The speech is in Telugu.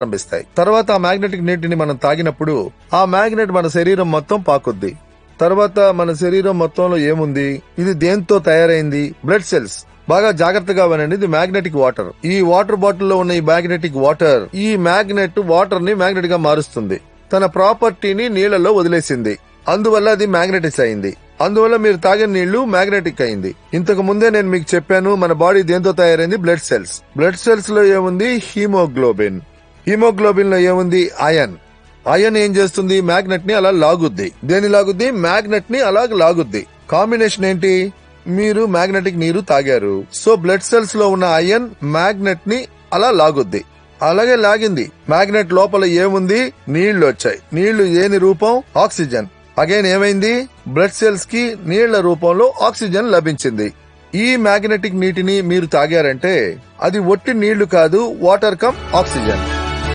ప్రారంభిస్తాయి. తర్వాత ఆ మ్యాగ్నెటిక్ నీటిని మనం తాగినప్పుడు ఆ మ్యాగ్నెట్ మన శరీరం మొత్తం పాకుద్ది. తర్వాత మన శరీరం మొత్తంలో ఏముంది, ఇది దేంతో తయారైంది? Blood cells. బాగా జాగ్రత్తగా వినండి, ఇది మ్యాగ్నెటిక్ వాటర్. ఈ వాటర్ బాటిల్లో ఉన్న ఈ మ్యాగ్నెటిక్ వాటర్, ఈ మ్యాగ్నెట్ వాటర్ ని మ్యాగ్నెట్ గా మారుస్తుంది. తన ప్రాపర్టీని నీళ్లలో వదిలేసింది, అందువల్ల అది మ్యాగ్నెటిస్ అయింది. అందువల్ల మీరు తాగిన నీళ్లు మ్యాగ్నెటిక్ అయింది. ఇంతకు ముందే నేను మీకు చెప్పాను, మన బాడీ దేంతో తయారైంది? Blood cells. బ్లడ్ సెల్స్ లో ఏముంది? హీమోగ్లోబిన్. హీమోగ్లోబిన్ లో ఏముంది? ఐరన్. ఐరన్ ఏం చేస్తుంది? మ్యాగ్నెట్ ని అలా లాగుద్ది. దేని లాగుద్ది? మ్యాగ్నెట్ ని అలా లాగుద్ది. కాంబినేషన్ ఏంటి? మీరు మ్యాగ్నెటిక్ నీరు తాగారు, సో బ్లడ్ సెల్స్ లో ఉన్న ఐరన్ మ్యాగ్నెట్ ని అలా లాగుద్ది. అలాగే లాగింది. మ్యాగ్నెట్ లోపల ఏముంది? నీళ్లు వచ్చాయి. నీళ్లు ఏని రూపం? ఆక్సిజన్. అగైన్ ఏమైంది? బ్లడ్ సెల్స్ కి నీళ్ల రూపంలో ఆక్సిజన్ లభించింది. ఈ మ్యాగ్నెటిక్ నీటిని మీరు తాగారంటే అది ఒట్టి నీళ్లు కాదు, వాటర్ కమ్ ఆక్సిజన్.